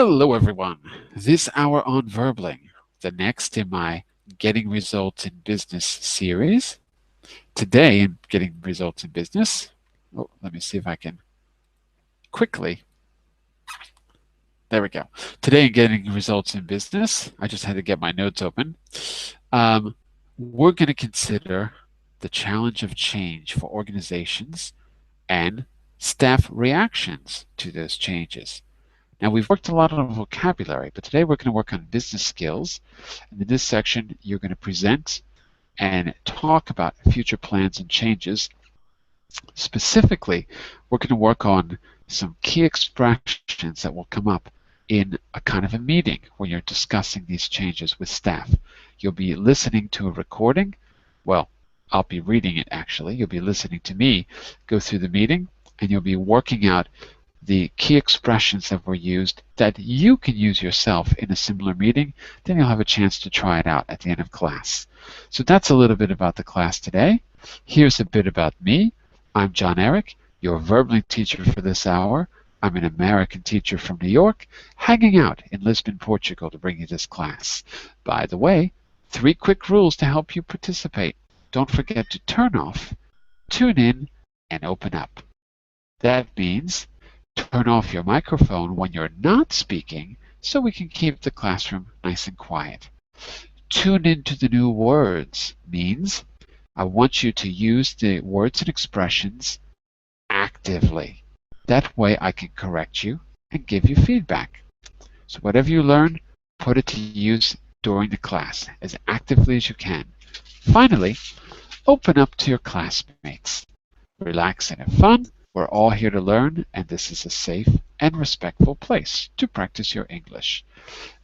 Hello everyone. This hour on Verbling, the next in my Getting Results in Business series. Today in Getting Results in Business, let me see if I can quickly. There we go. Today in Getting Results in Business, I just had to get my notes open. We're going to consider the challenge of change for organizations and staff reactions to those changes. Now, we've worked a lot on vocabulary, but today we're going to work on business skills. And in this section, you're going to present and talk about future plans and changes. Specifically, we're going to work on some key expressions that will come up in a kind of a meeting when you're discussing these changes with staff. You'll be listening to a recording. Well, I'll be reading it actually. You'll be listening to me go through the meeting, and you'll be working out the key expressions that were used that you can use yourself in a similar meeting. Then you'll have a chance to try it out at the end of class. So that's a little bit about the class today. Here's a bit about me. I'm John Eric, your Verbling teacher for this hour. I'm an American teacher from New York, hanging out in Lisbon, Portugal to bring you this class. By the way, 3 quick rules to help you participate. Don't forget to turn off, tune in, and open up. That means turn off your microphone when you're not speaking so we can keep the classroom nice and quiet. Tune into the new words means I want you to use the words and expressions actively. That way I can correct you and give you feedback. So whatever you learn, put it to use during the class as actively as you can. Finally, open up to your classmates. Relax and have fun. We're all here to learn, and this is a safe and respectful place to practice your English.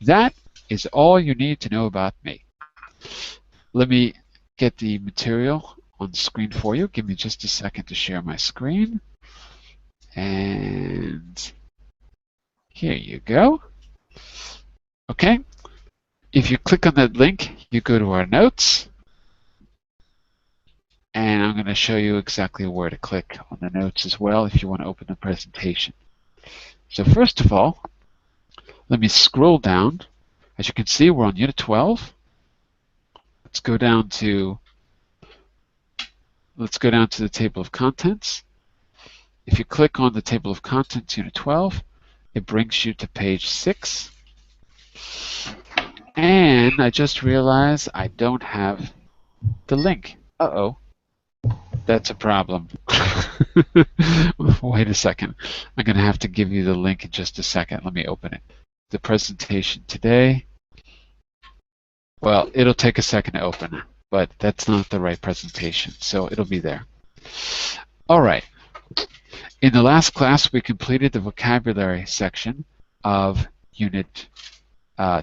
That is all you need to know about me. Let me get the material on the screen for you. Give me just a second to share my screen. And here you go. Okay. If you click on that link, you go to our notes. And I'm going to show you exactly where to click on the notes as well if you want to open the presentation. So first of all, let me scroll down. As you can see, we're on Unit 12. Let's go down to the table of contents. If you click on the table of contents, Unit 12, it brings you to page 6. And I just realized I don't have the link. Uh-oh. That's a problem. Wait a second. I'm going to have to give you the link in just a second. Let me open it. The presentation today. Well, it'll take a second to open, but that's not the right presentation, so it'll be there. All right. In the last class, we completed the vocabulary section of Unit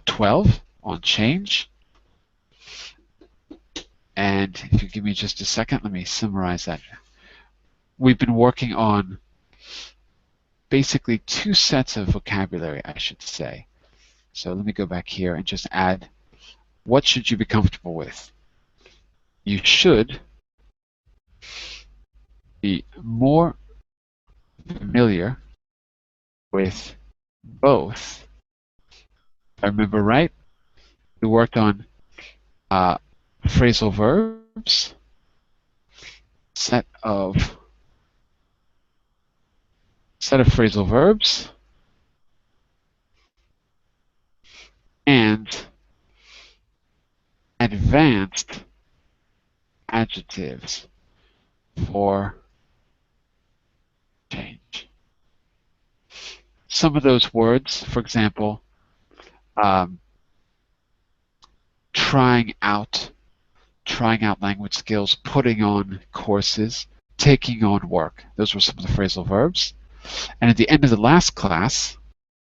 12 on change. And if you give me just a second, let me summarize that. We've been working on basically 2 sets of vocabulary, I should say. So let me go back here and just add, what should you be comfortable with? You should be more familiar with both. If I remember right, we worked on phrasal verbs, set of phrasal verbs, and advanced adjectives for change. Some of those words, for example, trying out language skills, putting on courses, taking on work. Those were some of the phrasal verbs. And at the end of the last class,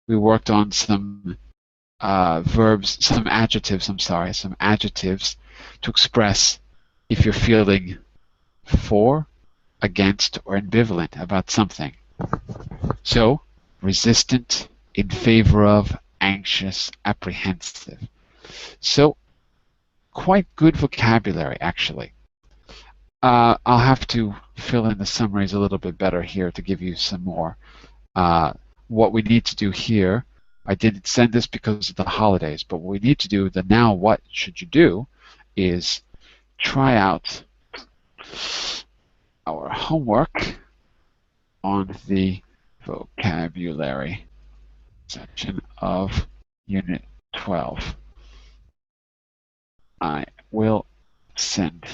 we worked on some adjectives to express if you're feeling for, against, or ambivalent about something. So, resistant, in favor of, anxious, apprehensive. So, quite good vocabulary, actually. I'll have to fill in the summaries a little bit better here to give you some more. What we need to do here, I didn't send this because of the holidays, but what we need to do, the now what should you do, is try out our homework on the vocabulary section of Unit 12. I will send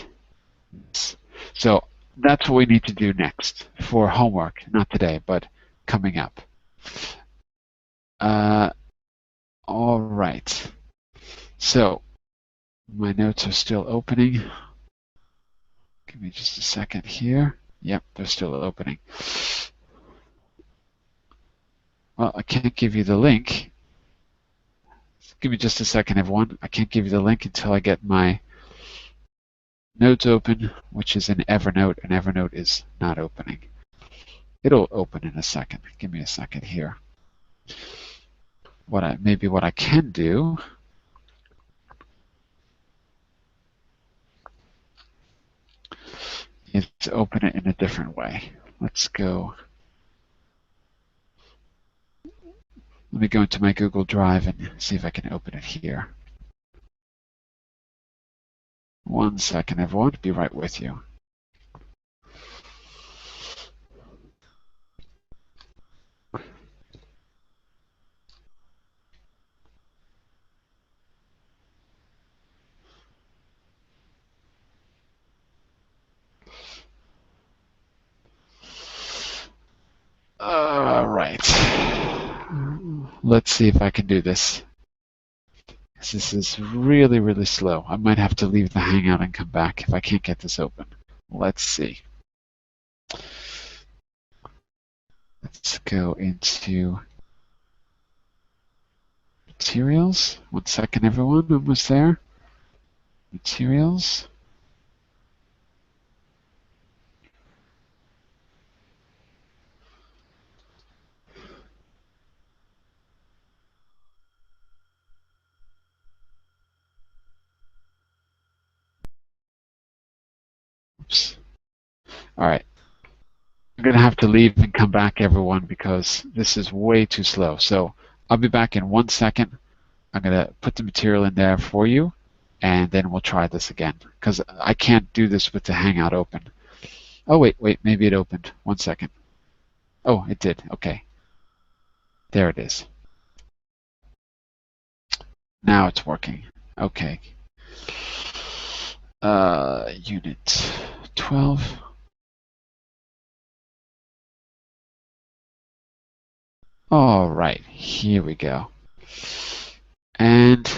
this. So that's what we need to do next for homework, not today, but coming up. All right. So my notes are still opening. Give me just a second here. Yep, they're still opening. Well, I can't give you the link. Give me just a second, everyone. I can't give you the link until I get my notes open, which is in Evernote, and Evernote is not opening. It'll open in a second. Give me a second here. Maybe what I can do is to open it in a different way. Let's go. Let me go into my Google Drive and see if I can open it here. 1 second, everyone. Be right with you. All right. Let's see if I can do this. This is really, really slow. I might have to leave the Hangout and come back if I can't get this open. Let's see. Let's go into materials. 1 second, everyone. Almost there. Materials. Oops. All right. I'm going to have to leave and come back, everyone, because this is way too slow. So I'll be back in 1 second. I'm going to put the material in there for you, and then we'll try this again, because I can't do this with the Hangout open. Oh, wait, maybe it opened. 1 second. Oh, it did. Okay. There it is. Now it's working. Okay. Unit 12. All right, here we go. And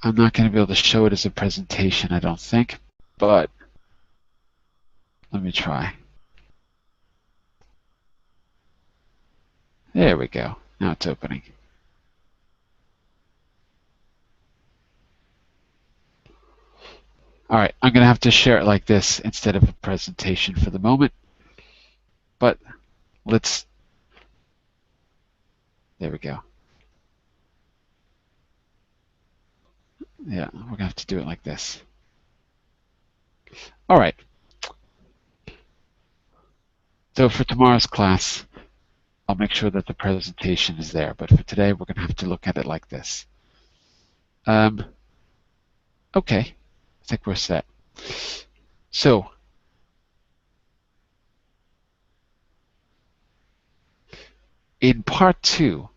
I'm not going to be able to show it as a presentation, I don't think, but let me try. There we go. Now it's opening. All right, I'm going to have to share it like this instead of a presentation for the moment. But there we go. Yeah, we're going to have to do it like this. All right. So for tomorrow's class, I'll make sure that the presentation is there. But for today, we're going to have to look at it like this. Okay, I think we're set. So in part 2,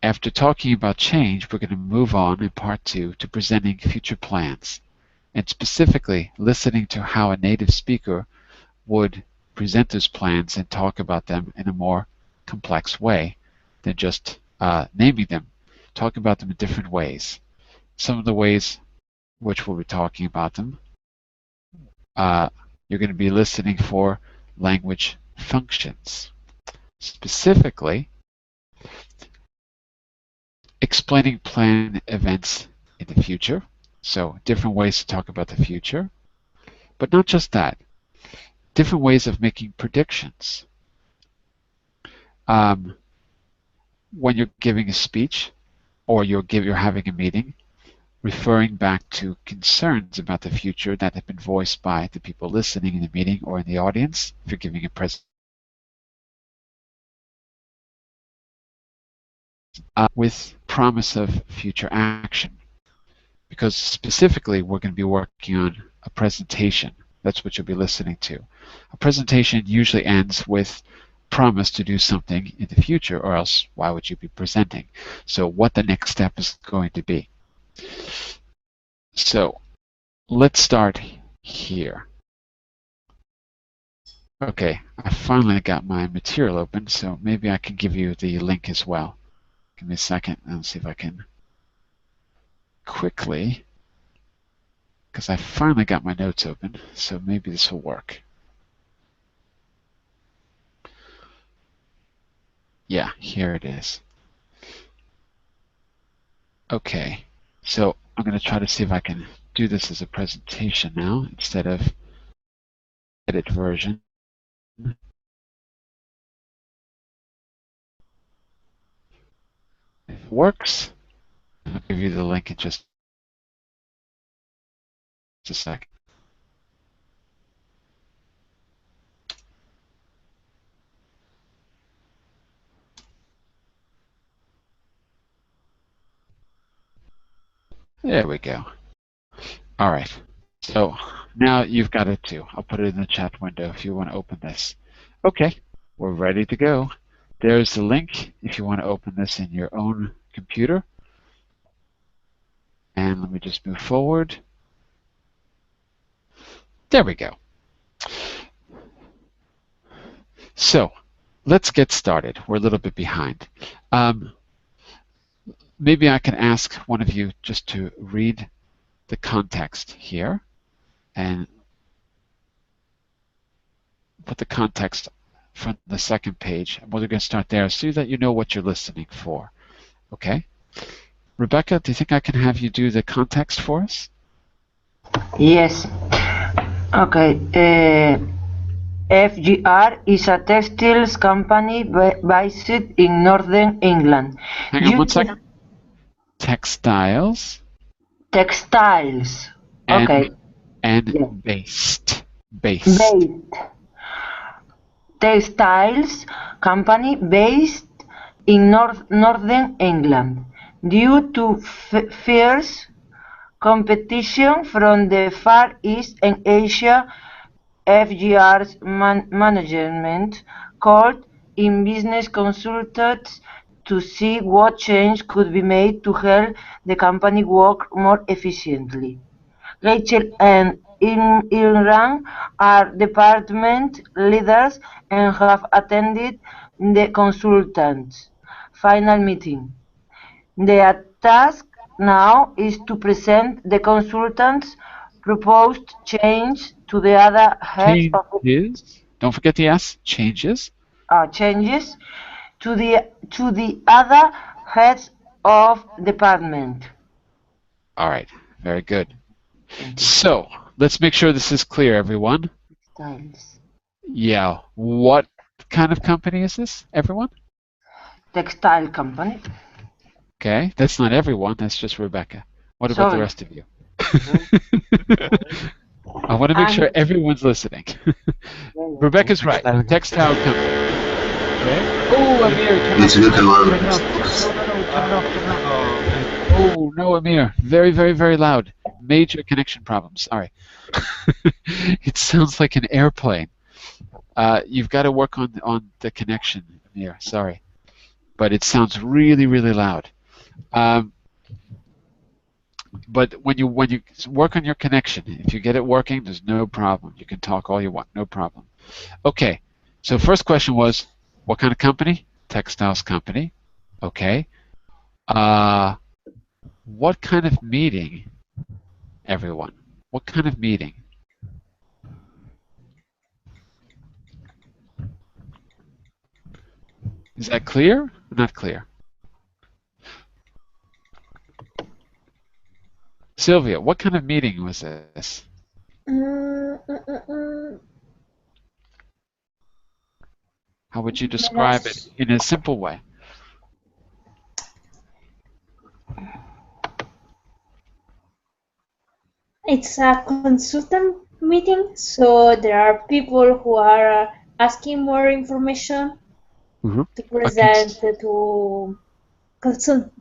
after talking about change, we're going to move on in part 2 to presenting future plans, and specifically listening to how a native speaker would present those plans and talk about them in a more complex way than just naming them. Talk about them in different ways. Some of the ways which we'll be talking about them, you're going to be listening for language functions. Specifically, explaining planned events in the future. So different ways to talk about the future. But not just that. Different ways of making predictions. When you're giving a speech or you're having a meeting, referring back to concerns about the future that have been voiced by the people listening in the meeting or in the audience, if you're giving a presentation. with promise of future action. Because specifically, we're going to be working on a presentation. That's what you'll be listening to. A presentation usually ends with promise to do something in the future, or else why would you be presenting? So what the next step is going to be. So let's start here. Okay, I finally got my material open, so maybe I can give you the link as well. Give me a second and see if I can quickly, because I finally got my notes open, so maybe this will work. Yeah, here it is. Okay, so I'm going to try to see if I can do this as a presentation now instead of edit version. If it works, I'll give you the link in just a second. There we go. All right. So now you've got it too. I'll put it in the chat window if you want to open this. Okay, we're ready to go. There's the link if you want to open this in your own computer. And let me just move forward. There we go. So let's get started. We're a little bit behind. Maybe I can ask one of you just to read the context here and put the context from the second page. We're going to start there so that you know what you're listening for. Okay? Rebecca, do you think I can have you do the context for us? Yes. Okay. FGR is a textiles company based in northern England. Hang on one second. Textiles. Textiles. Okay. And yes. based. Textiles company based in northern England. Due to fierce competition from the Far East and Asia, FGR's management called in business consultants to see what change could be made to help the company work more efficiently. Rachel and Imran are department leaders and have attended the consultants' final meeting. Their task now is to present the consultants' proposed change to the other heads of changes. Don't forget the S. Changes. Changes to the other heads of department. All right. Very good. So let's make sure this is clear, everyone. Textiles. Yeah. What kind of company is this, everyone? Textile company. Okay. That's not everyone. That's just Rebecca. What about the rest of you? I want to make sure everyone's listening. Rebecca's right. Textile company. Okay. Oh, Amir, turn it off. Oh, no, Amir. Very, very, very loud. Major connection problem. Sorry. It sounds like an airplane. You've got to work on the connection, Amir. Sorry. But it sounds really, really loud. But when you work on your connection, if you get it working, there's no problem. You can talk all you want, no problem. Okay, so first question was, what kind of company? Textiles company. Okay. What kind of meeting, everyone? What kind of meeting? Is that clear or not clear? Sylvia, what kind of meeting was this? How would you describe it in a simple way? It's a consultant meeting, so there are people who are asking more information to present to Consultant.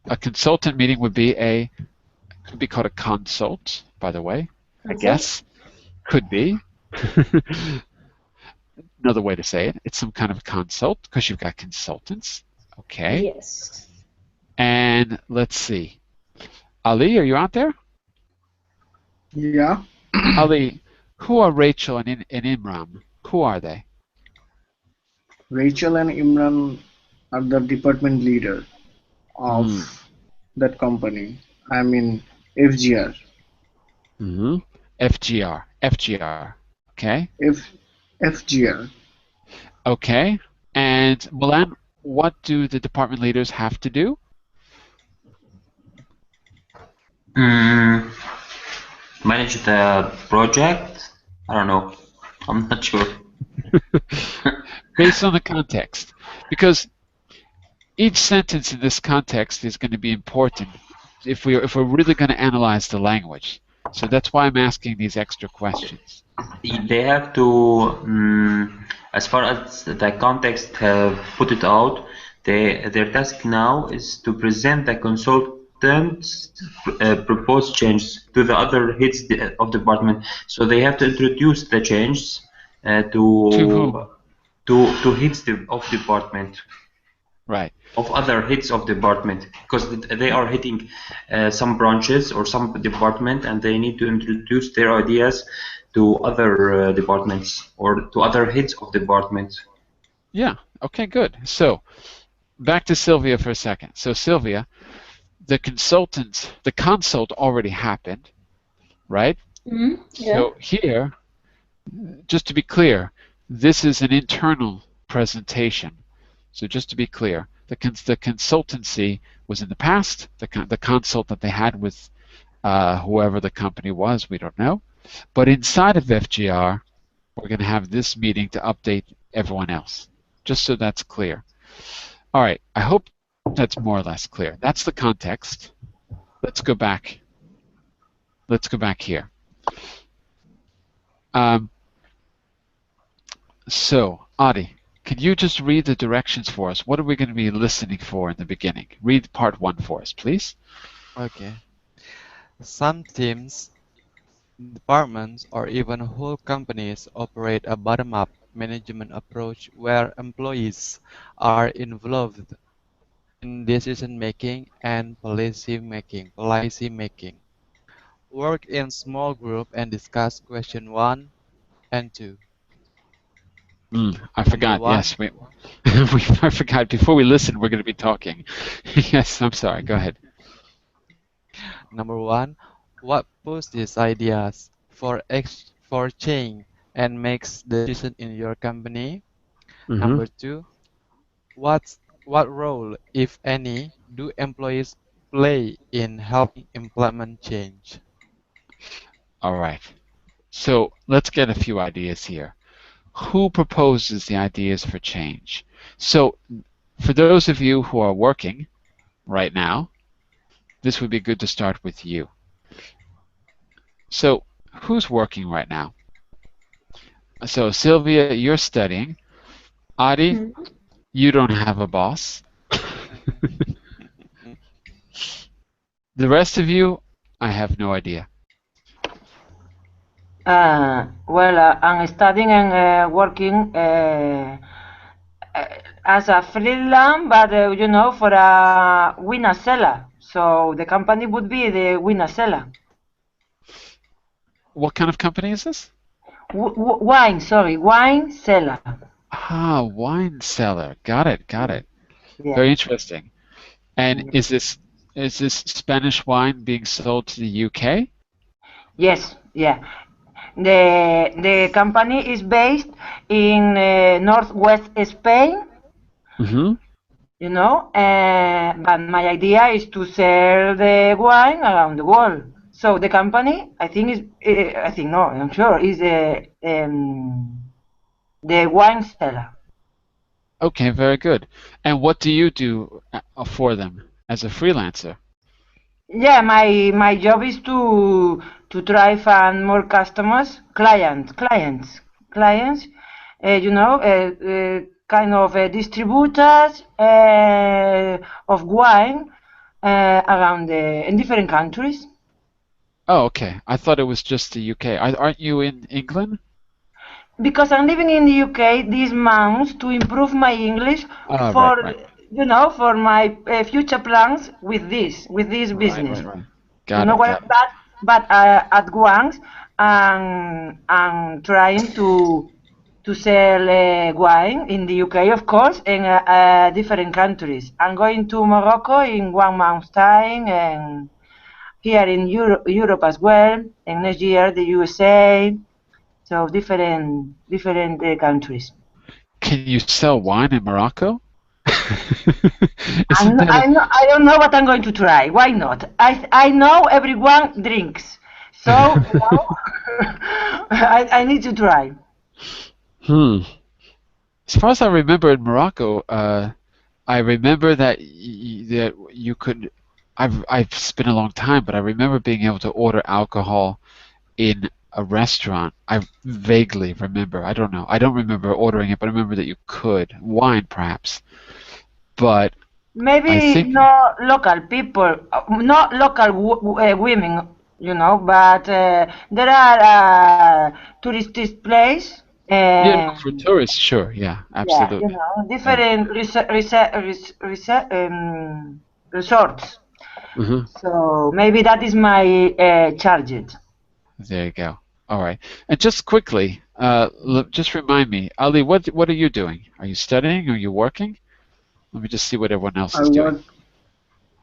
A consultant meeting would be called a consult, by the way. I Consult? guess could be. Another way to say it. It's some kind of consult because you've got consultants. Okay. Yes. And let's see. Ali, are you out there? Yeah. Ali, who are Rachel and Imran? Who are they? Rachel and Imran are the department leader of that company. I mean FGR. FGR. FGR. Okay. FGR. Okay. And Milan, what do the department leaders have to do? Manage the project? I don't know. I'm not sure. Based on the context. Because each sentence in this context is going to be important if we're really going to analyze the language. So that's why I'm asking these extra questions. They have to, as far as the context have put it out, their task now is to present the consultant's proposed changes to the other heads of department. So they have to introduce the changes To to heads of department. Right. Of other heads of department, because they are hitting some branches or some department, and they need to introduce their ideas to other departments or to other heads of departments. Yeah. Okay, good. So back to Sylvia for a second. So Sylvia, the consult already happened, right? Yeah. So here, just to be clear, this is an internal presentation. So just to be clear, the consultancy was in the past. The consult that they had with whoever the company was, we don't know. But inside of FGR, we're going to have this meeting to update everyone else, just so that's clear. All right, I hope that's more or less clear. That's the context. Let's go back. Let's go back here. So, Adi, could you just read the directions for us? What are we going to be listening for in the beginning? Read part 1 for us, please. Okay. Some teams, departments, or even whole companies operate a bottom-up management approach where employees are involved in decision-making and policy-making. Work in small group and discuss question 1 and 2. I forgot. Yes, I forgot. Before we listen, we're going to be talking. Yes, I'm sorry. Go ahead. Number 1, what pushes ideas for change and makes decision in your company? Number 2, what role, if any, do employees play in helping implement change? All right. So let's get a few ideas here. Who proposes the ideas for change? So for those of you who are working right now, this would be good to start with you. So who's working right now? So Sylvia, you're studying. Adi, you don't have a boss. The rest of you, I have no idea. Well, I'm studying and working as a freelance, but you know, for a winner seller. So the company would be the winner seller. What kind of company is this? Wine seller. Ah, wine cellar. Got it. Yeah. Very interesting. And is this Spanish wine being sold to the UK? Yes, yeah. The company is based in northwest Spain. You know, but my idea is to sell the wine around the world. So the company, I'm sure, is the wine seller. Okay, very good. And what do you do for them as a freelancer? Yeah, my job is to try find more customers, clients. You know, kind of distributors of wine around in different countries. Oh, okay. I thought it was just the UK. Aren't you in England? Because I'm living in the UK these months to improve my English Oh, for right. for my future plans with this business. Right. You Got know it. what? But at once I'm trying to sell wine in the UK, of course, in different countries. I'm going to Morocco in 1 month's time, and here in Europe as well, and next year the USA. So different countries. Can you sell wine in Morocco? Isn't that a... I don't know, but I'm going to try. Why not? I know everyone drinks, so I need to try. As far as I remember in Morocco, I remember that that you could. It's been a long time, but I remember being able to order alcohol in a restaurant. I vaguely remember. I don't know. I don't remember ordering it, but I remember that you could. Wine, perhaps. But I Maybe think not local people, not local women, but there are tourist place. yeah, no, for tourists, sure, yeah, Yeah, absolutely. different resorts. Mhm. So maybe that is my target. There you go. All right. And just quickly, just remind me, Ali, what are you doing? Are you studying? Are you working? Let me just see what everyone else I is doing. work.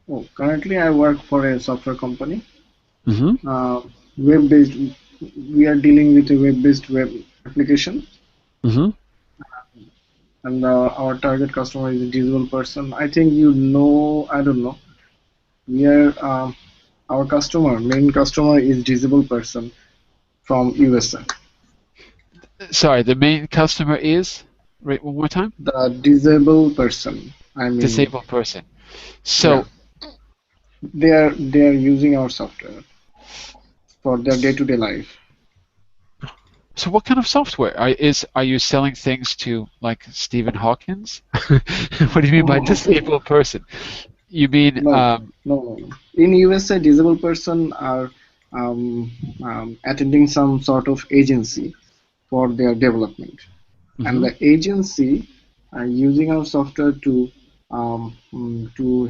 Oh, currently, I work for a software company. Mm-hmm. Web-based. We are dealing with a web-based web application, Mm-hmm. and our target customer is a disabled person. I think you know. I don't know. We are our main customer is disabled person from USA. Sorry, the main customer is, right, one more time? The disabled person. I mean, Disabled person. yeah, So, they are using our software for their day-to-day life. so what kind of software? Are you selling things to like Stephen Hawkins? What do you mean by disabled person? You mean No, no. In USA, disabled person are um, attending some sort of agency for their development, and mhm. the agency are using our software to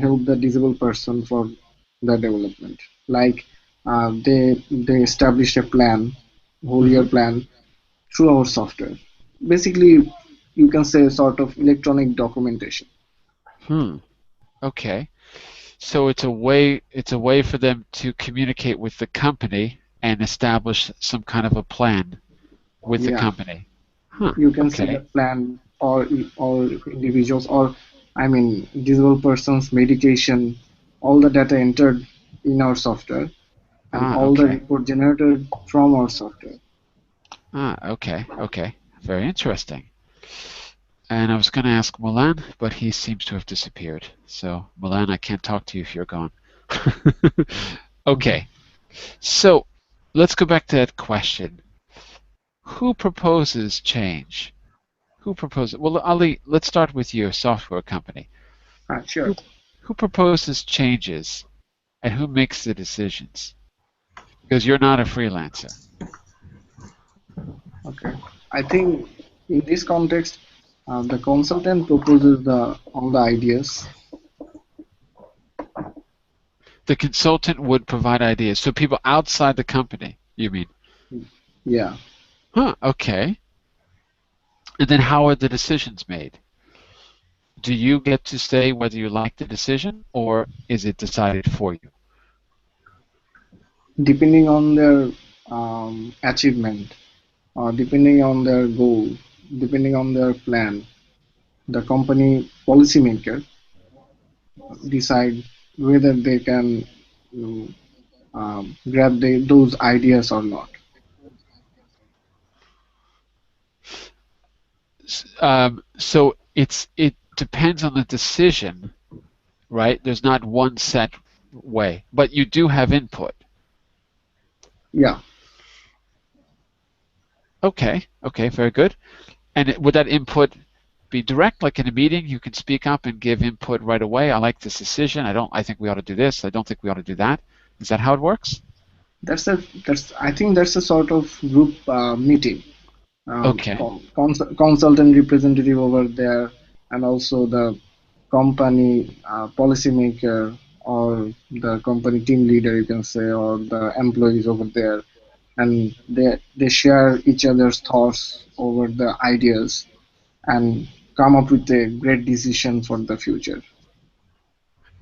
help the disabled person for the development. Like they establish a plan, whole year Mhm. plan through our software. Basically, you can say sort of electronic documentation. Hmm. Okay. So it's a way for them to communicate with the company and establish some kind of a plan with the Yeah, company. Huh. you can say the Okay. plan or individuals or I mean disabled persons medication, all the data entered in our software and Ah, all the okay. report generated from our software. Okay. Very interesting. And I was going to ask Milan, but he seems to have disappeared. So, Milan, I can't talk to you if you're gone. Okay. So, let's go back to that question. Who proposes change? Who proposes? Well, Ali, let's start with your software company. Sure. Who who proposes changes and who makes the decisions? Because you're not a freelancer. Okay. I think in this context, the consultant proposes the all the ideas. The consultant would provide ideas. So people outside the company, you mean? Yeah. Huh, okay. And then how are the decisions made? Do you get to say whether you like the decision or is it decided for you? Depending on their achievement, or depending on their goal, depending on their plan, the company policymaker decide whether they can grab those ideas or not. So it depends on the decision, right? There's not one set way, but you do have input. Yeah, Okay, very good. And would that input be direct, like in a meeting. You can speak up and give input right away. I like this decision. I think we ought to do this. I don't think we ought to do that. Is that how it works? I think that's a sort of group meeting. Okay. Consultant representative over there, and also the company policymaker or the company team leader, you can say, or the employees over there, and they share each other's thoughts over the ideas and come up with a great decision for the future.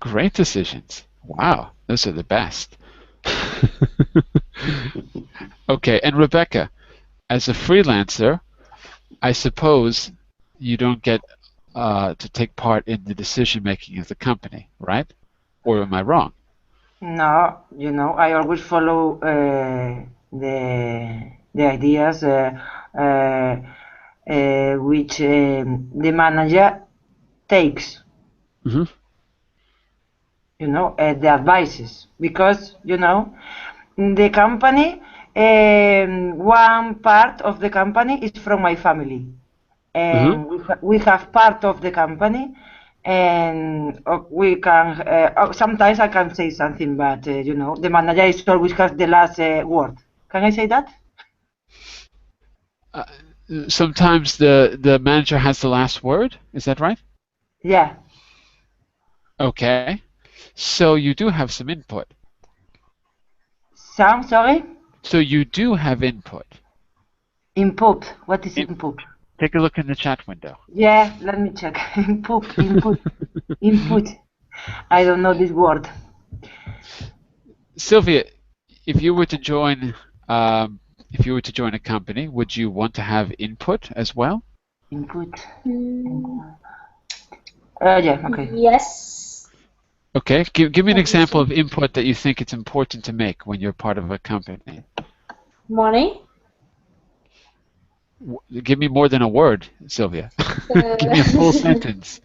Great decisions. Wow, those are the best. Okay, and Rebecca, as a freelancer, I suppose you don't get to take part in the decision making of the company, right? Or am I wrong? No, I always follow the ideas which the manager takes. Mm-hmm. The advices, because the company, one part of the company is from my family, and we have part of the company, and we can sometimes I can say something, but the manager is always has the last word. Can I say that? Sometimes the manager has the last word. Is that right? Yeah. Okay. So you do have some input. Sorry? So you do have input. Input. What is input? Take a look in the chat window. Yeah, let me check. Input. Input. I don't know this word. Sylvia, if you were to join a company, would you want to have input as well? Input. Yeah. Okay. Yes. Okay. Give me an example of input that you think it's important to make when you're part of a company. Money. Give me more than a word, Sylvia. Give me a full sentence.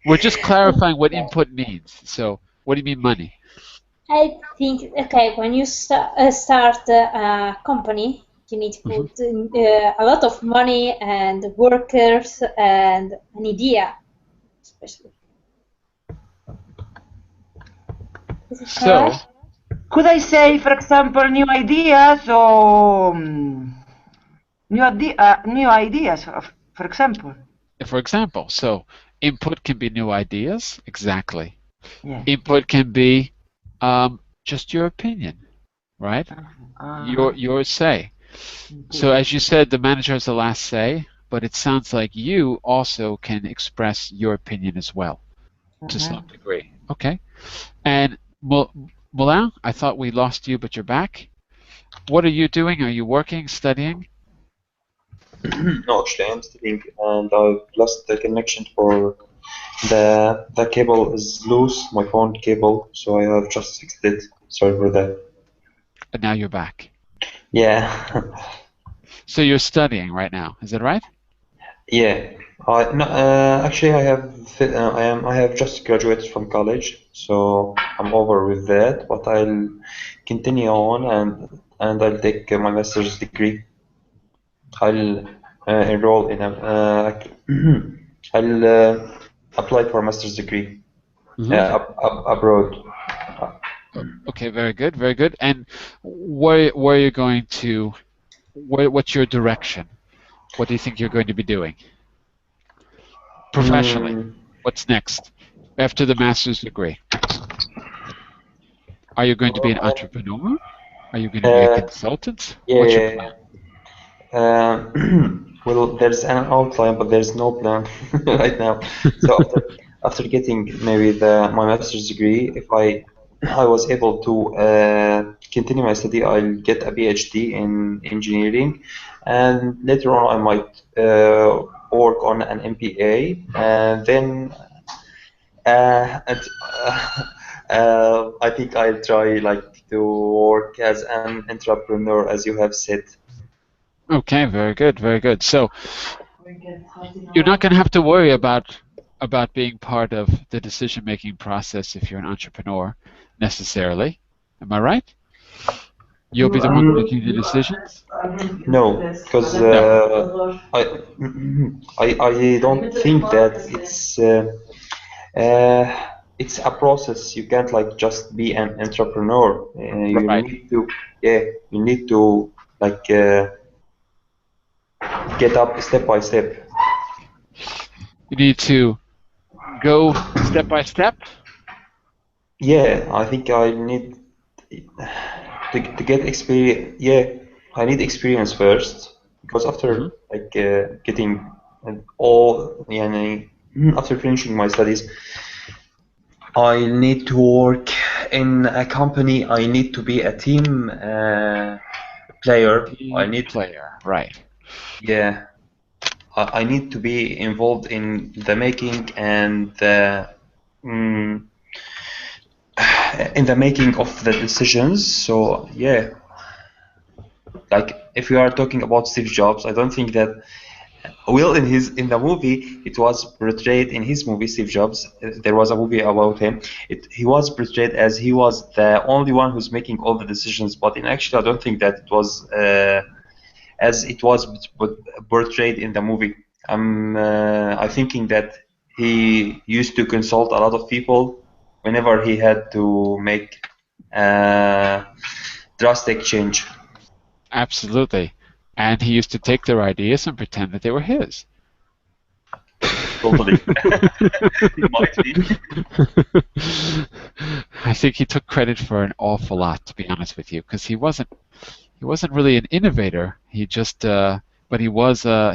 We're just clarifying what input means. So, what do you mean money? I think, okay, when you start a company, you need to put a lot of money and workers and an idea, especially. Is it correct? Could I say, for example, new ideas or new ideas, for example? For example, so input can be new ideas. Exactly. Yeah. Input can be just your opinion, right? Your say. So as you said, the manager has the last say, but it sounds like you also can express your opinion as well, to some degree. Okay. And Moulin, I thought we lost you, but you're back. What are you doing? Are you working, studying? No, actually, I'm studying, and I've lost the connection for the cable is loose, my phone cable, so I have just fixed it. Sorry for that. And now you're back. Yeah. So you're studying right now, is that right? Yeah. Actually, I have just graduated from college, so I'm over with that. But I'll continue on and I'll take my master's degree. I'll enroll in I'll apply for a master's degree abroad. Okay, very good, very good. And where are you going to? What's your direction? What do you think you're going to be doing professionally? What's next after the master's degree? Are you going to be an entrepreneur? Are you going to be a consultant? What's your plan? Well, there's an outline, but there's no plan right now. So after getting maybe my master's degree, if I was able to continue my study, I'll get a PhD in engineering, and later on I might work on an MBA, and then I think I'll try to work as an entrepreneur, as you have said. Okay, very good, very good. So you're not going to have to worry about being part of the decision-making process if you're an entrepreneur, necessarily. Am I right? You'll be the one making the decisions? No, because I don't think that it's a process. You can't like just be an entrepreneur. You Right. need to, you need to like get up step by step. You need to go step by step. Yeah, I think I need to get experience. Yeah, I need experience first because after like getting all, after finishing my studies, I need to work in a company. I need to be a team player. I Team need, player. Right. yeah, I need to be involved in the making and the mm, in the making of the decisions. So yeah, like if we are talking about Steve Jobs, I don't think that in the movie it was portrayed in his movie Steve Jobs. There was a movie about him. He was portrayed as he was the only one who's making all the decisions, but in actually I don't think that it was as it was portrayed in the movie. I thinking that he used to consult a lot of people whenever he had to make a drastic change. Absolutely. And he used to take their ideas and pretend that they were his. Totally. He might be. I think he took credit for an awful lot, to be honest with you, because he wasn't really an innovator. He just but he was a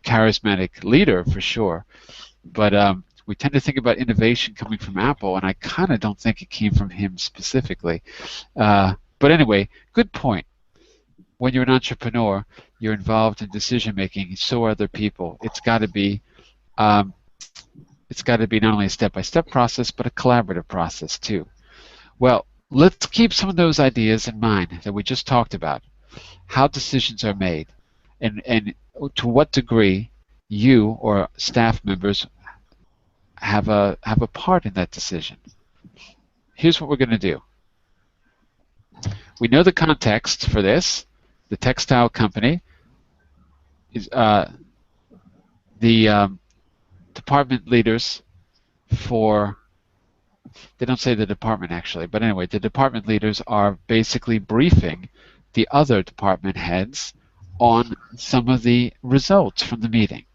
charismatic leader for sure. But we tend to think about innovation coming from Apple, and I kind of don't think it came from him specifically. But anyway, good point. When you're an entrepreneur, you're involved in decision making. So are other people. Um, it's got to be not only a step-by-step process, but a collaborative process too. Well, let's keep some of those ideas in mind that we just talked about. How decisions are made, and to what degree you or staff members have a part in that decision. Here's what we're going to do. We know the context for this. The textile company is the department leaders for, they don't say the department actually, but anyway, the department leaders are basically briefing the other department heads on some of the results from the meeting.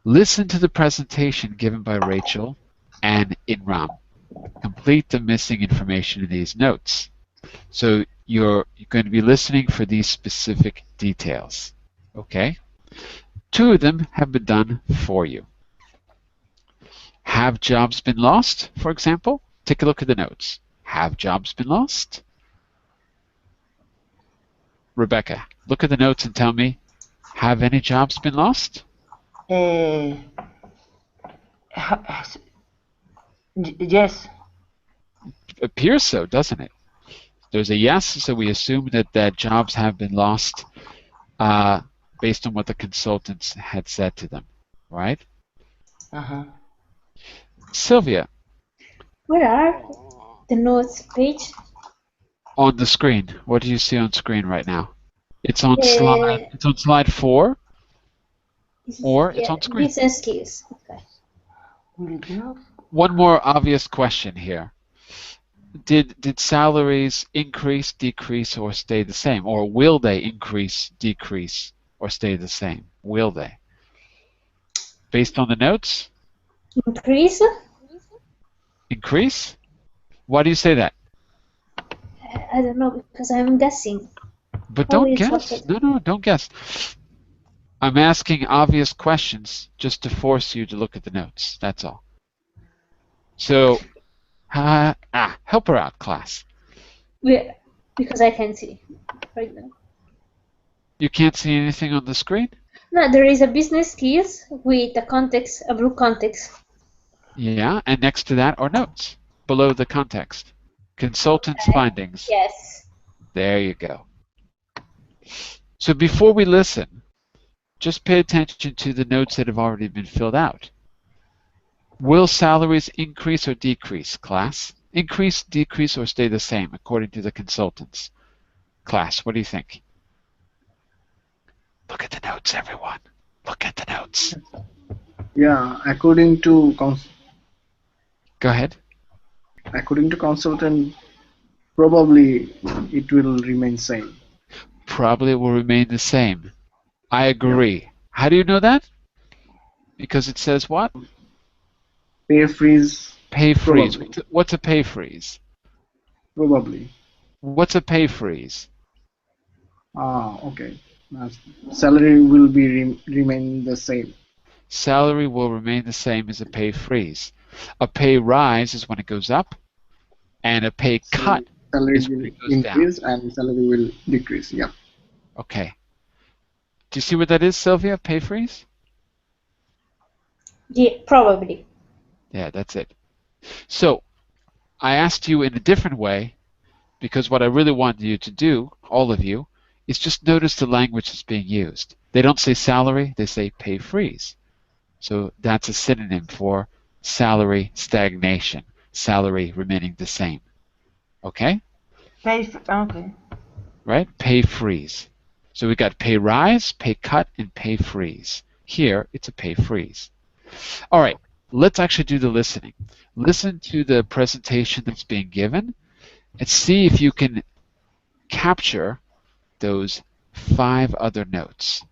Listen to the presentation given by Rachel and Inram. Complete the missing information in these notes. So you're going to be listening for these specific details. Okay? 2 of them have been done for you. Have jobs been lost, for example? Take a look at the notes. Have jobs been lost? Rebecca, look at the notes and tell me, have any jobs been lost? Yes. It appears so, doesn't it? There's a yes, so we assume that jobs have been lost based on what the consultants had said to them, right? Sylvia. Where are the notes page? On the screen. What do you see on screen right now? It's on slide 4, or it's on screen. Business skills. Okay. One more obvious question here. Did salaries increase, decrease, or stay the same? Or will they increase, decrease, or stay the same? Will they? Based on the notes? Increase? Increase? Why do you say that? I don't know, because I'm guessing. But don't guess. No, don't guess. I'm asking obvious questions just to force you to look at the notes. That's all. So, help her out, class. Because I can't see right now. You can't see anything on the screen? No, there is a business skills with a blue context. Yeah, and next to that are notes below the context. Consultants' findings. Yes. There you go. So before we listen, just pay attention to the notes that have already been filled out. Will salaries increase or decrease, class? Increase, decrease, or stay the same according to the consultants? Class, what do you think? Look at the notes, everyone. Look at the notes. Yeah, according to Go ahead. consultant, probably it will remain same. Probably will remain the same. I Yeah. agree. How do you know that? Because it says what? Pay freeze, Pay freeze. probably. What's a pay freeze? Probably. What's a pay freeze? Okay. Salary will be remain the same. Salary will remain the same as a pay freeze. A pay rise is when it goes up, and a pay cut Salary is when will it goes down. increase and salary will decrease. Yeah. Okay. Do you see what that is, Sylvia? Pay freeze? Yeah, probably. Yeah, that's it. So I asked you in a different way because what I really want you to do, all of you, is just notice the language that's being used. They don't say salary, they say pay freeze. So that's a synonym for salary stagnation, salary remaining the same. Okay? Okay. Right? Pay freeze. So we got pay rise, pay cut, and pay freeze. Here, it's a pay freeze. All right, let's actually do the listening. Listen to the presentation that's being given and see if you can capture those 5 other notes.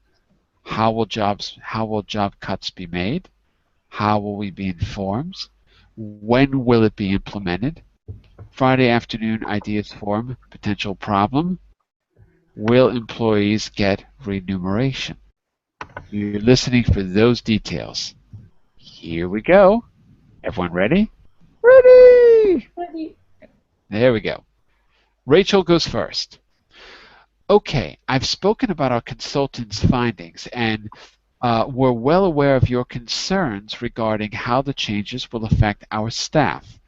How will job cuts be made? How will we be informed? When will it be implemented? Friday afternoon ideas forum, potential problem. Will employees get remuneration? You're listening for those details. Here we go. Everyone ready? Ready! Ready. There we go. Rachel goes first. Okay, I've spoken about our consultants' findings, and we're well aware of your concerns regarding how the changes will affect our staff.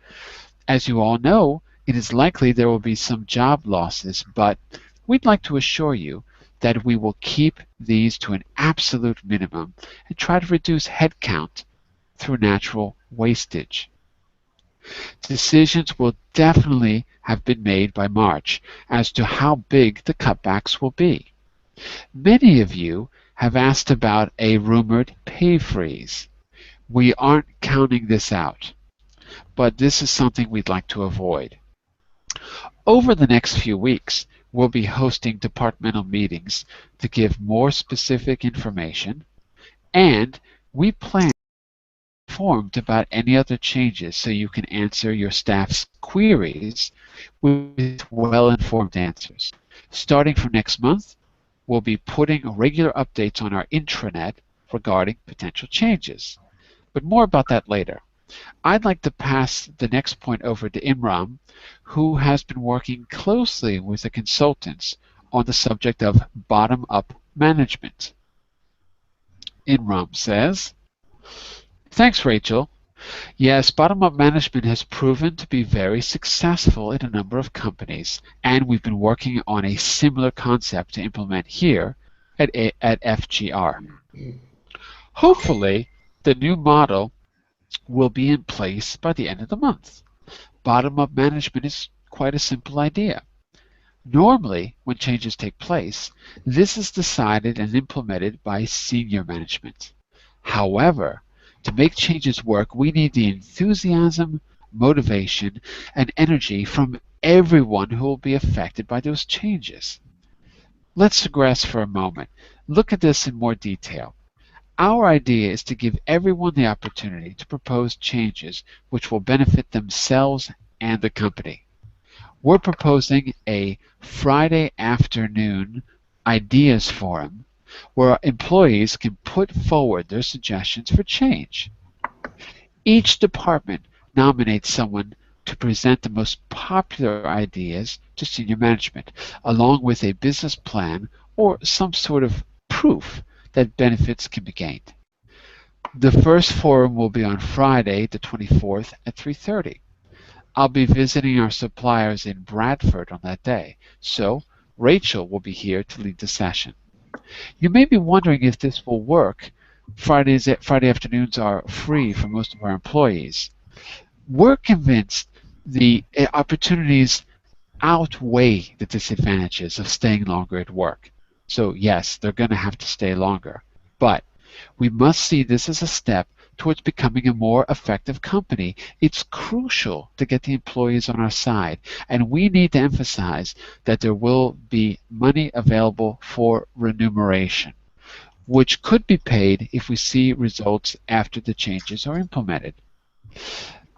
As you all know, it is likely there will be some job losses, but we'd like to assure you that we will keep these to an absolute minimum and try to reduce headcount through natural wastage. Decisions will definitely have been made by March as to how big the cutbacks will be. Many of you have asked about a rumored pay freeze. We aren't counting this out, but this is something we'd like to avoid. Over the next few weeks, we'll be hosting departmental meetings to give more specific information, and we plan to be informed about any other changes so you can answer your staff's queries with well-informed answers. Starting from next month, we'll be putting regular updates on our intranet regarding potential changes. But more about that later. I'd like to pass the next point over to Imran, who has been working closely with the consultants on the subject of bottom-up management. Imran says, thanks, Rachel. Yes, bottom-up management has proven to be very successful in a number of companies, and we've been working on a similar concept to implement here at FGR. Hopefully, the new model will be in place by the end of the month. Bottom-up management is quite a simple idea. Normally, when changes take place, this is decided and implemented by senior management. However, to make changes work, we need the enthusiasm, motivation, and energy from everyone who will be affected by those changes. Let's digress for a moment. Look at this in more detail. Our idea is to give everyone the opportunity to propose changes which will benefit themselves and the company. We're proposing a Friday afternoon ideas forum where employees can put forward their suggestions for change. Each department nominates someone to present the most popular ideas to senior management, along with a business plan or some sort of proof that benefits can be gained. The first forum will be on Friday, the 24th at 3:30. I'll be visiting our suppliers in Bradford on that day, so Rachel will be here to lead the session. You may be wondering if this will work. Friday afternoons are free for most of our employees. We're convinced the opportunities outweigh the disadvantages of staying longer at work. So yes, they're going to have to stay longer. But we must see this as a step towards becoming a more effective company. It's crucial to get the employees on our side, and we need to emphasize that there will be money available for remuneration, which could be paid if we see results after the changes are implemented.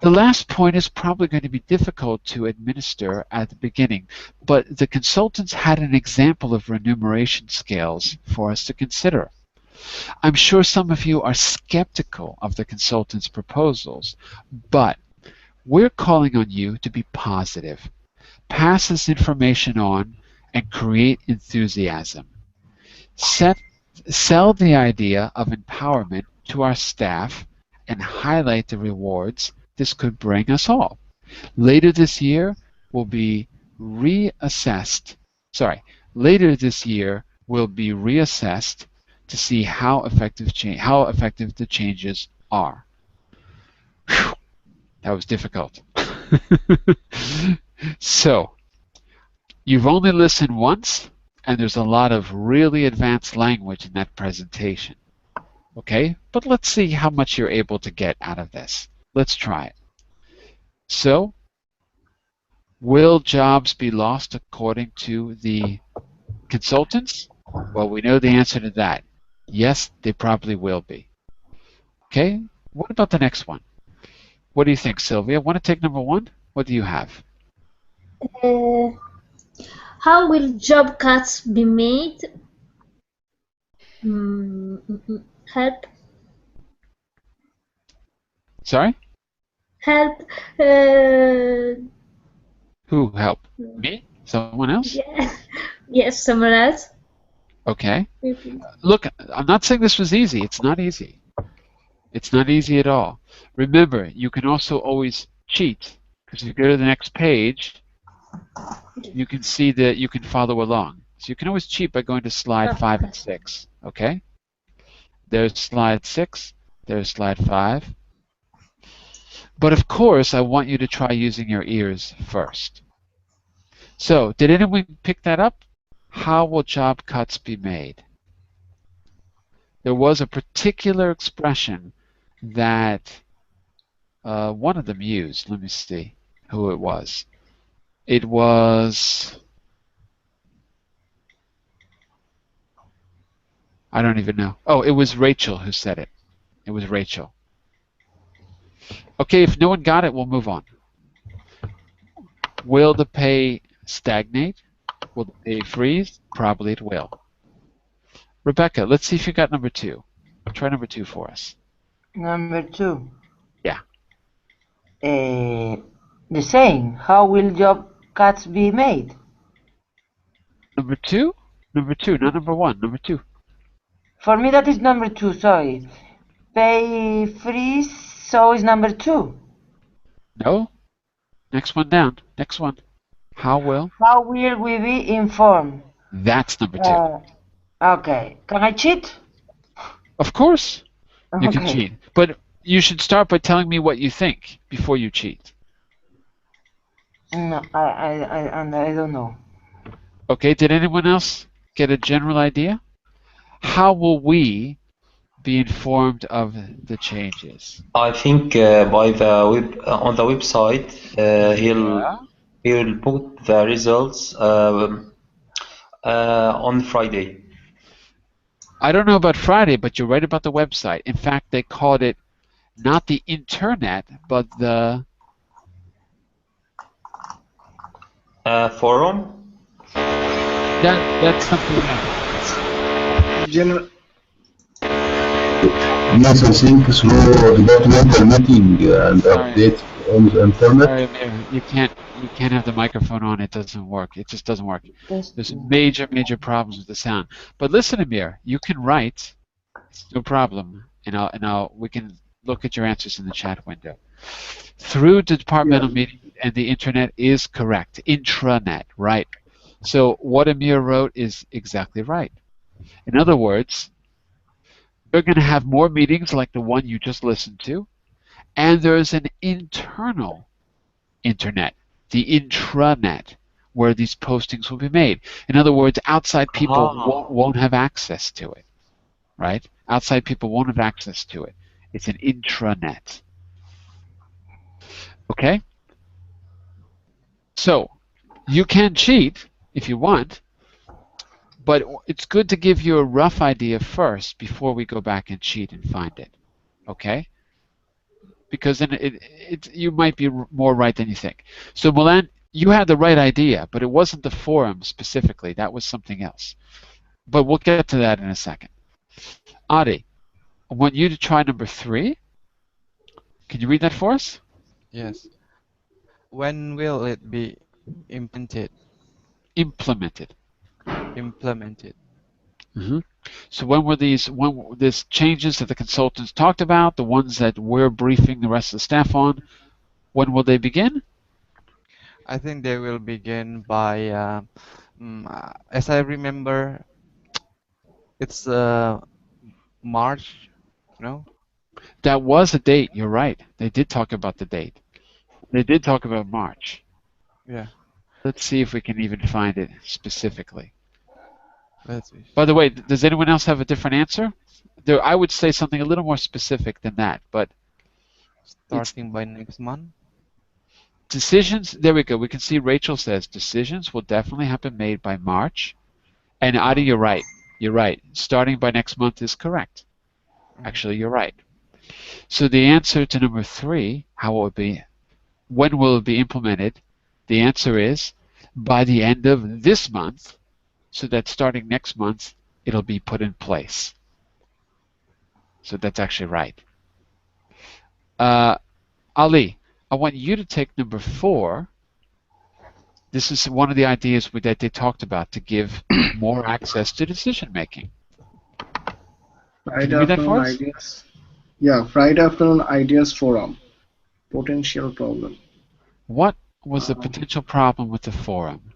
The last point is probably going to be difficult to administer at the beginning, but the consultants had an example of remuneration scales for us to consider. I'm sure some of you are skeptical of the consultants' proposals, but we're calling on you to be positive. Pass this information on and create enthusiasm. Sell the idea of empowerment to our staff and highlight the rewards this could bring us all. Later this year will be reassessed. Later this year will be reassessed to see how effective the changes are. Whew, that was difficult. So, you've only listened once, and there's a lot of really advanced language in that presentation. Okay, but let's see how much you're able to get out of this. Let's try it. So, will jobs be lost according to the consultants? Well, we know the answer to that. Yes, they probably will be. Okay, what about the next one? What do you think, Sylvia? Want to take number one? What do you have? How will job cuts be made? Help. Sorry? Help. Who help? Me? Someone else? Yeah. Yes, someone else. Okay. Look, I'm not saying this was easy. It's not easy. It's not easy at all. Remember, you can also always cheat, because if you go to the next page, you can see that you can follow along. So you can always cheat by going to slide 5 and 6. Okay? There's slide 6. There's slide 5. But of course, I want you to try using your ears first. So, did anyone pick that up? How will job cuts be made? There was a particular expression that one of them used. Let me see who it was. It was... I don't even know. Oh, it was Rachel who said it. It was Rachel. Okay, if no one got it, we'll move on. Will the pay stagnate? Will the pay freeze? Probably it will. Rebecca, let's see if you got number 2. Try number 2 for us. Number 2. Yeah. The same. How will job cuts be made? Number 2? Number 2, not number 1. Number 2. For me, that is number 2. Sorry. Pay freeze. So is number 2. No. Next one down. Next one. How will? How will we be informed? That's number 2. Okay. Can I cheat? Of course. You can cheat. But you should start by telling me what you think before you cheat. No, I don't know. Okay, did anyone else get a general idea? How will we be informed of the changes? I think by the web on the website he'll put the results on Friday. I don't know about Friday, but you're right about the website. In fact, they called it not the internet, but the forum. That's something else. General. Yes, I think through departmental meeting and update on the internet. Sorry, Amir, you can't have the microphone on. It doesn't work. It just doesn't work. There's major problems with the sound. But listen, Amir, you can write. It's no problem, and we can look at your answers in the chat window. Through the departmental meeting and the internet is correct. Intranet, right? So what Amir wrote is exactly right. In other words, we're going to have more meetings like the one you just listened to, and there's an internal internet, the intranet, where these postings will be made. In other words, outside people won't have access to it, right? Outside people won't have access to it. It's an intranet. Okay? So, you can cheat if you want, but it's good to give you a rough idea first before we go back and cheat and find it. Okay? Because then you might be more right than you think. So, Milan, you had the right idea, but it wasn't the forum specifically. That was something else. But we'll get to that in a second. Adi, I want you to try number 3. Can you read that for us? Yes. When will it be implemented? Implemented. Mm-hmm. So when were these changes that the consultants talked about, the ones that we're briefing the rest of the staff on, when will they begin? I think they will begin by, as I remember, it's March, no? That was a date, you're right. They did talk about the date. They did talk about March. Yeah. Let's see if we can even find it specifically. Let's see. By the way, does anyone else have a different answer? I would say something a little more specific than that, but starting by next month. Decisions, there we go. We can see Rachel says decisions will definitely have been made by March. And Adi, you're right. You're right. Starting by next month is correct. Actually, you're right. So the answer to number 3, how will it be? When will it be implemented? The answer is by the end of this month, so that starting next month, it'll be put in place. So that's actually right. Ali, I want you to take number 4. This is one of the ideas that they talked about to give more access to decision making. Friday afternoon ideas. Yeah, Friday afternoon ideas forum. Potential problem. What was the potential problem with the forum?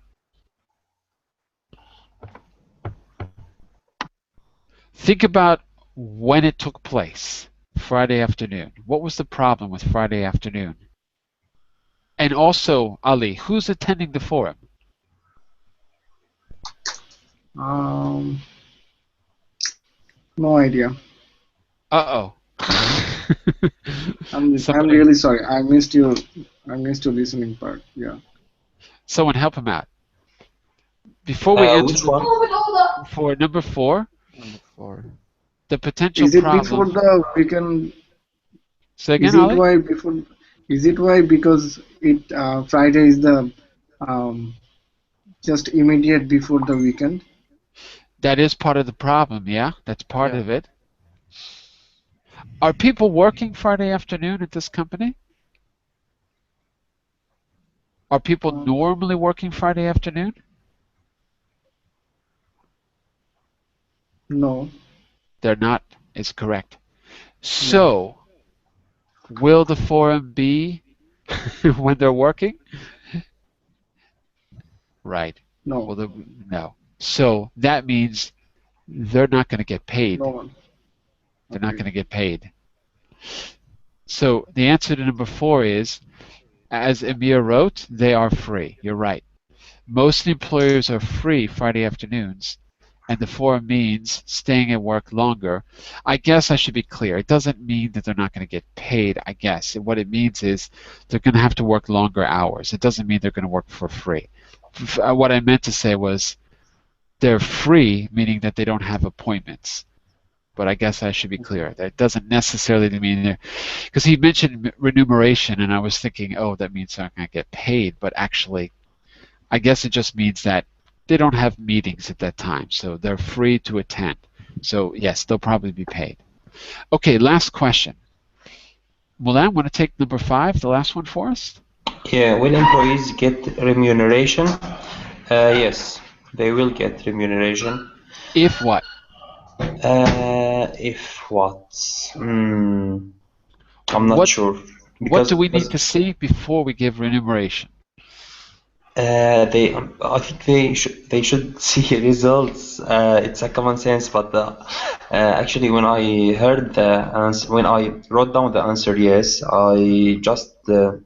Think about when it took place, Friday afternoon. What was the problem with Friday afternoon? And also, Ali, who's attending the forum? No idea. Uh-oh. I'm really sorry. I missed your listening part. Yeah. Someone help him out. Before we answer which one? For number 4. Number 4. The potential Is it problem. before the weekend? Say again, Ali? Is it why because it Friday is the just immediate before the weekend? That is part of the problem, yeah? That's part of it. Are people working Friday afternoon at this company? Are people normally working Friday afternoon? No. They're not, is correct. So, will the forum be when they're working? Right. No. No. So, that means they're not going to get paid. No one. They're not going to get paid. So, the answer to number 4 is, as Amir wrote, they are free. You're right. Most employers are free Friday afternoons, and the forum means staying at work longer. I guess I should be clear. It doesn't mean that they're not going to get paid, I guess. What it means is they're going to have to work longer hours. It doesn't mean they're going to work for free. What I meant to say was they're free, meaning that they don't have appointments. But I guess I should be clear. That doesn't necessarily mean they're... Because he mentioned remuneration, and I was thinking, oh, that means they're not going to get paid. But actually, I guess it just means that they don't have meetings at that time, so they're free to attend. So yes, they'll probably be paid. Okay, last question. Mulan, want to take number 5, the last one for us? Yeah, will employees get remuneration? Yes, they will get remuneration. If what? If what? I'm not sure. What do we need to see before we give remuneration? I think they should see results. It's a common sense, but actually, when I heard the answer, when I wrote down the answer, yes, I just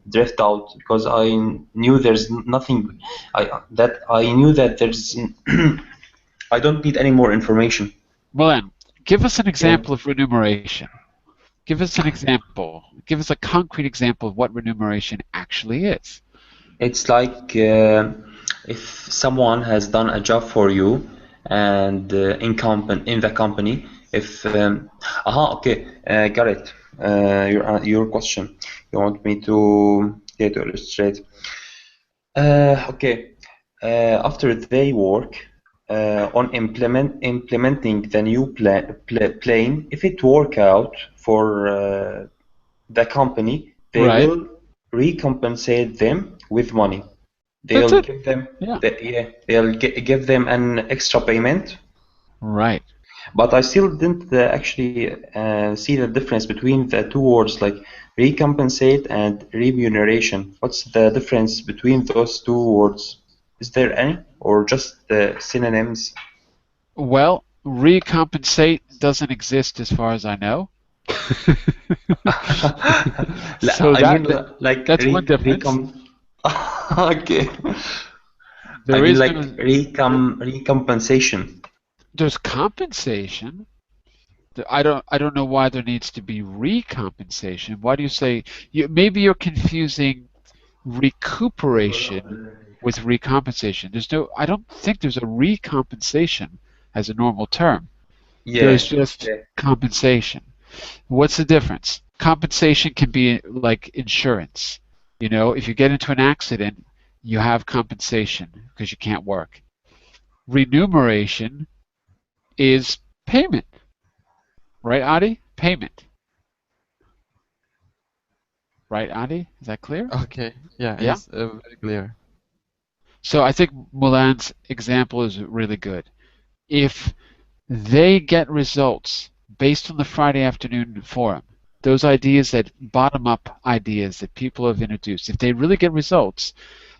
drift out because I knew there's nothing. I knew that there's. I don't need any more information. Milan, give us an Yeah. example of remuneration. Give us an example. Give us a concrete example of what remuneration actually is. It's like if someone has done a job for you and in the company, if okay, got it. Your question. You want me to illustrate? Okay. After they work on implementing the new plane, if it work out for the company, they Right. will recompensate them with money. That's They'll it. give them, Yeah. they'll give them an extra payment. Right. But I still didn't actually see the difference between the two words, like recompensate and remuneration. What's the difference between those two words? Is there any, or just the synonyms? Well, recompensate doesn't exist as far as I know. So I mean, like that's one difference. Okay. There I mean, is like no, recompensation. there's compensation. I don't know why there needs to be recompensation. Why do you say maybe you're confusing recuperation with recompensation. I don't think there's a recompensation as a normal term. There's Yeah. just compensation. What's the difference? Compensation can be like insurance. You know, if you get into an accident, you have compensation because you can't work. Remuneration is payment. Right, Adi? Payment. Right, Adi? Is that clear? Okay. Yeah, Yeah? it's very clear. So I think Mulan's example is really good. If they get results based on the Friday afternoon forum, those ideas that bottom up ideas that people have introduced, if they really get results,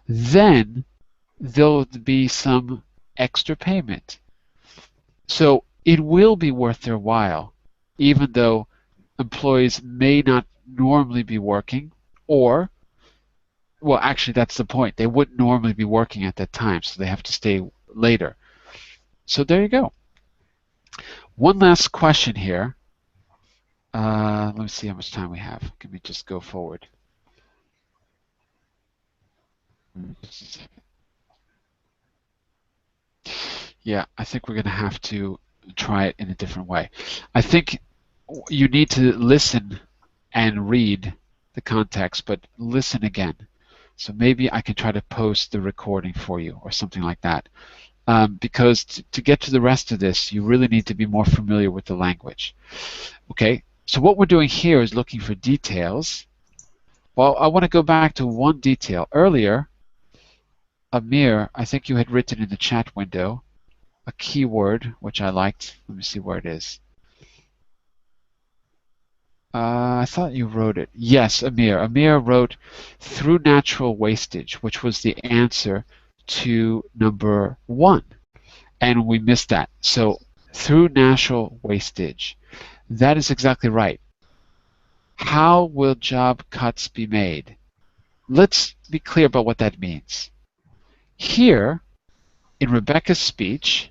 then there'll be some extra payment. So it will be worth their while, even though employees may not normally be working, or, well, actually, that's the point. They wouldn't normally be working at that time, so they have to stay later. So there you go. One last question here. Let me see how much time we have. Let me just go forward. Yeah, I think we're going to have to try it in a different way. I think you need to listen and read the context, but listen again. So maybe I can try to post the recording for you or something like that. Because to get to the rest of this, you really need to be more familiar with the language. Okay, so what we're doing here is looking for details. Well, I want to go back to one detail. Earlier, Amir, I think you had written in the chat window a keyword, which I liked. Let me see where it is. I thought you wrote it. Yes, Amir. Amir wrote through natural wastage, which was the answer to number 1. And we missed that. So through natural wastage. That is exactly right. How will job cuts be made? Let's be clear about what that means. Here, in Rebecca's speech,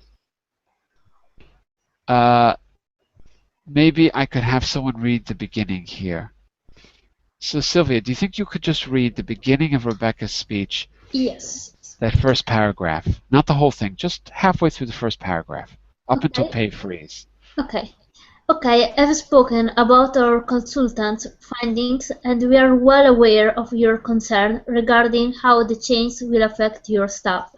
maybe I could have someone read the beginning here. So Sylvia, do you think you could just read the beginning of Rebecca's speech? Yes. That first paragraph. Not the whole thing, just halfway through the first paragraph, up Okay. until pay freeze. Okay. Okay, I've spoken about our consultant's findings, and we are well aware of your concern regarding how the change will affect your staff.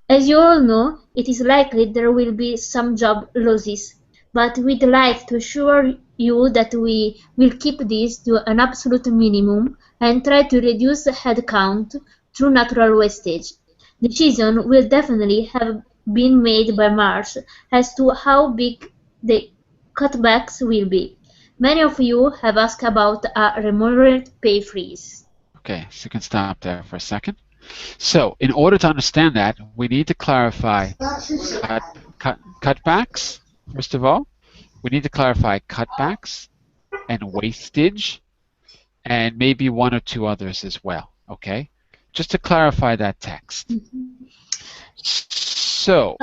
As you all know, it is likely there will be some job losses, but we'd like to assure you that we will keep this to an absolute minimum and try to reduce the headcount through natural wastage. Decision will definitely have been made by March as to how big the cutbacks will be. Many of you have asked about a remunerate pay freeze. Okay, so you can stop there for a second. So in order to understand that, we need to clarify cutbacks, first of all. We need to clarify cutbacks and wastage and maybe one or two others as well, okay? Just to clarify that text. So,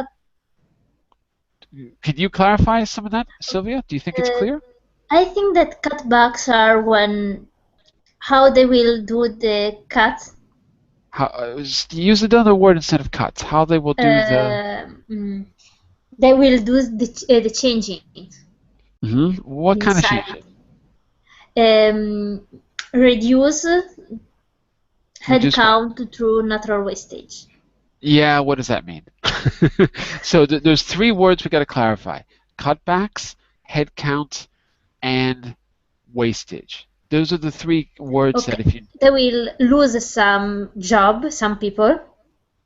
can you clarify some of that, Sylvia? Do you think it's clear? I think that cutbacks are how they will do the cut. Use another word instead of cuts. How they will do they will do the changing. What kind of change? Reduce headcount through natural wastage. Yeah, what does that mean? So there's three words we got to clarify: cutbacks, headcount, and wastage. Those are the three words that if you... They will lose some people.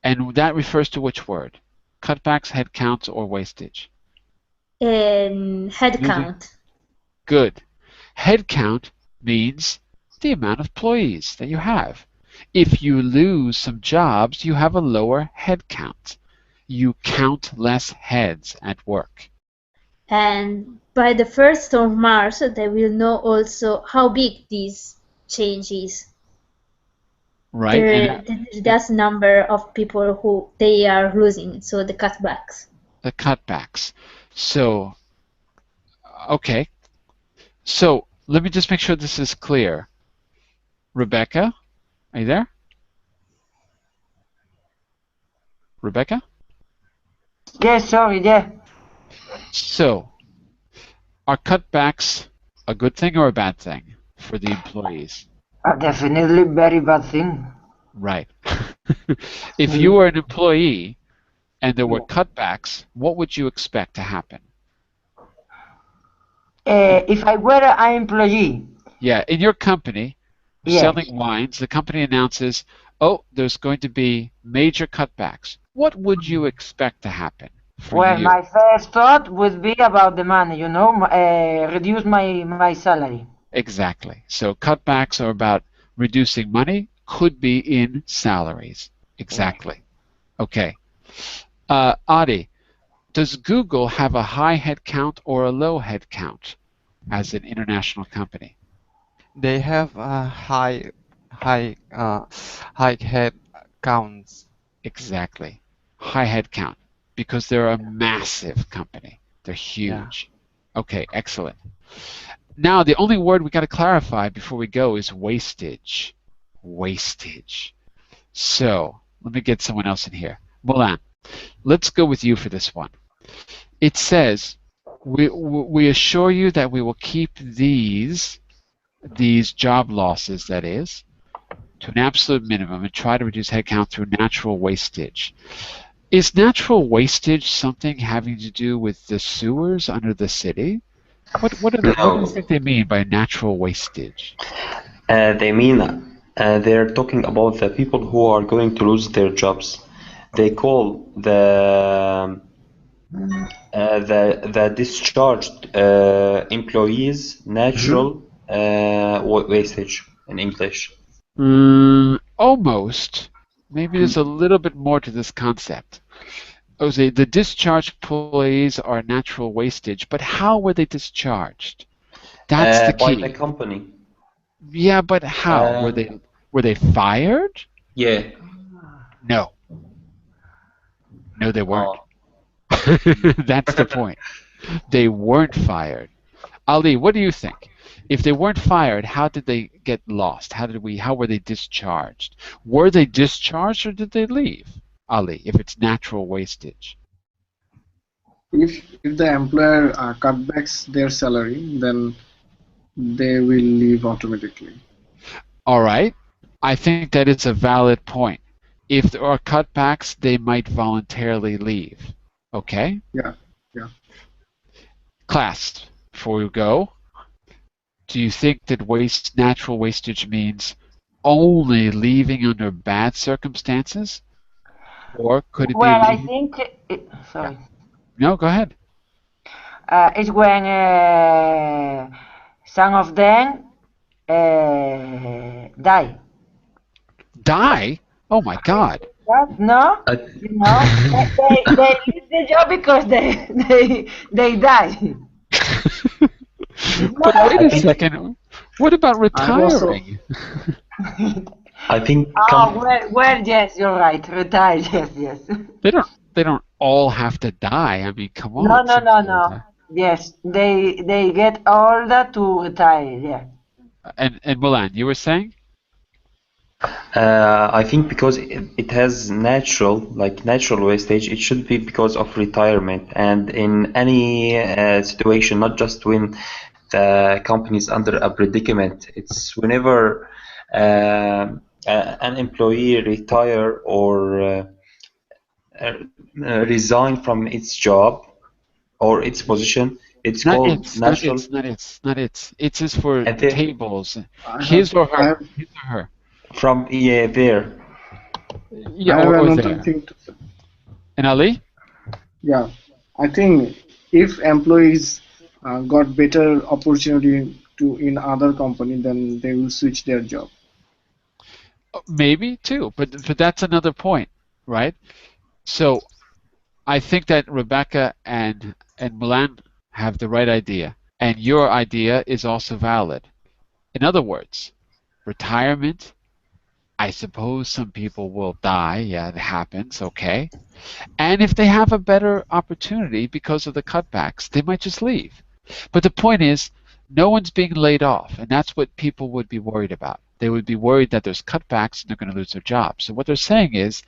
And that refers to which word? Cutbacks, headcounts, or wastage? Headcount. Good. Headcount means the amount of employees that you have. If you lose some jobs, you have a lower head count. You count less heads at work. And by the 1st of March, they will know also how big this change is. Right. That's number of people who they are losing, so the cutbacks. The cutbacks. So, okay. So, let me just make sure this is clear. Rebecca, are you there? Rebecca? Yes, sorry, yeah. So, are cutbacks a good thing or a bad thing for the employees? Definitely very bad thing. Right. If you were an employee and there were cutbacks, what would you expect to happen? If I were an employee. Yeah, in your company, selling wines, the company announces, oh, there's going to be major cutbacks. What would you expect to happen? Well, my first thought would be about the money, reduce my salary. Exactly. So cutbacks are about reducing money, could be in salaries. Exactly. Okay. Adi, does Google have a high head count or a low head count as an international company? They have a high head counts. Exactly. High head count because they're a massive company. They're huge. Yeah. Okay, excellent. Now, the only word we got to clarify before we go is wastage. Wastage. So, let me get someone else in here. Moulin, let's go with you for this one. It says, we assure you that we will keep these job losses, that is, to an absolute minimum and try to reduce headcount through natural wastage. Is natural wastage something having to do with the sewers under the city? What do you think they mean by natural wastage? They mean they're talking about the people who are going to lose their jobs. They call the discharged employees natural wastage in English. Almost. Maybe there's a little bit more to this concept. Jose, the discharged employees are natural wastage, but how were they discharged? That's the key. By the company. Yeah, but how? Were they fired? Yeah. No. No, they weren't. That's the point. They weren't fired. Ali, what do you think? If they weren't fired, how did they get lost? How were they discharged? Were they discharged or did they leave? Ali, if it's natural wastage. If the employer cutbacks their salary, then they will leave automatically. All right. I think that is a valid point. If there are cutbacks, they might voluntarily leave. Okay? Yeah. Class, before we go, do you think that natural wastage means only leaving under bad circumstances? Or could it be... Well, I think... sorry. No, go ahead. It's when some of them die. Die? Oh my God. What? No? You know, they leave the job because they die. It's But not wait I a okay. think second. What about I have also retiring? I think Oh, well, yes, you're right. Retire, yes, yes. They don't all have to die. I mean, come No, on. no, Some no, people no. die. Yes, they get older to retire. Yeah. And Milan, you were saying? I think because it has natural wastage, it should be because of retirement. And in any situation, not just when the company is under a predicament, it's whenever an employee retire or uh, resign from its job or its position, it's Not called it's, not natural. it's, not it's, not it's. It's is for And they, tables. I have His or I her. have His or her. from there. Yeah, I have or another there. thing to say. And Ali? Yeah, I think if employees got better opportunity to in other company, then they will switch their job. Maybe too, but that's another point, right? So I think that Rebecca and Milan have the right idea, and your idea is also valid. In other words, retirement, I suppose some people will die. Yeah, it happens. Okay. And if they have a better opportunity because of the cutbacks, they might just leave. But the point is, no one's being laid off, and that's what people would be worried about. They would be worried that there's cutbacks and they're going to lose their jobs. So what they're saying is,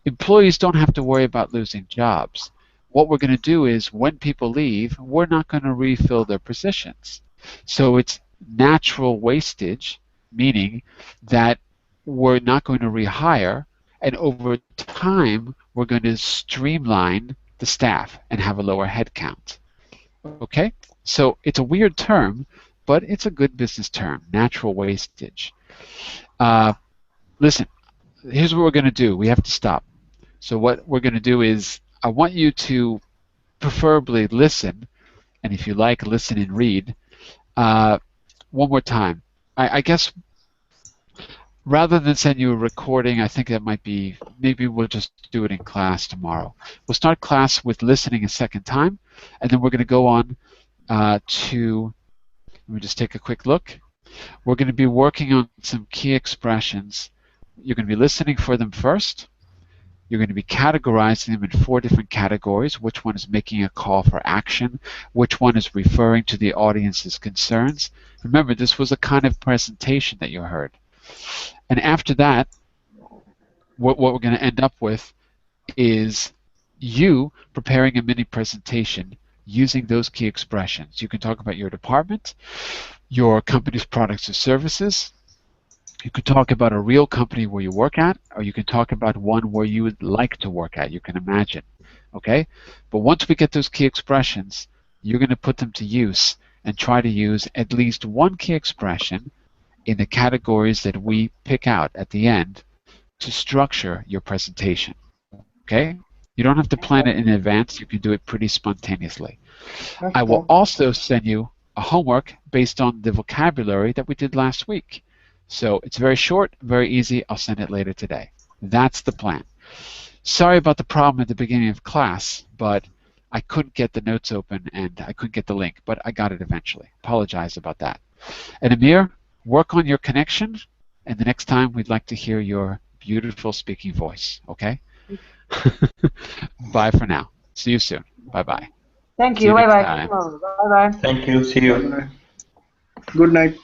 employees don't have to worry about losing jobs. What we're going to do is, when people leave, we're not going to refill their positions. So it's natural wastage, meaning that we're not going to rehire, and over time, we're going to streamline the staff and have a lower headcount. Okay? So it's a weird term, but it's a good business term, natural wastage. Uh, Listen, here's what we're going to do. We have to stop. So what we're going to do is I want you to preferably listen, and if you like, listen and read. Uh, One more time. I guess rather than send you a recording, I think that might be, maybe we'll just do it in class tomorrow. We'll start class with listening a second time, and then we're going to go on to, let me just take a quick look. We're going to be working on some key expressions. You're going to be listening for them first. You're going to be categorizing them in 4 different categories. Which one is making a call for action? Which one is referring to the audience's concerns? Remember, this was a kind of presentation that you heard. And after that, what we're going to end up with is you preparing a mini presentation using those key expressions. You can talk about your department, your company's products or services. You could talk about a real company where you work at, or you can talk about one where you would like to work at. You can imagine. Okay? But once we get those key expressions, you're going to put them to use and try to use at least one key expression in the categories that we pick out at the end to structure your presentation. Okay? You don't have to plan it in advance. You can do it pretty spontaneously. I will Okay. also send you a homework based on the vocabulary that we did last week. So it's very short, very easy. I'll send it later today. That's the plan. Sorry about the problem at the beginning of class, but I couldn't get the notes open and I couldn't get the link, but I got it eventually. Apologize about that. And Amir, work on your connection, and the next time we'd like to hear your beautiful speaking voice, okay? Bye for now. See you soon. Bye-bye. Thank See you you. Bye next bye. time. Bye bye. Thank you. See Bye you. bye. Good night.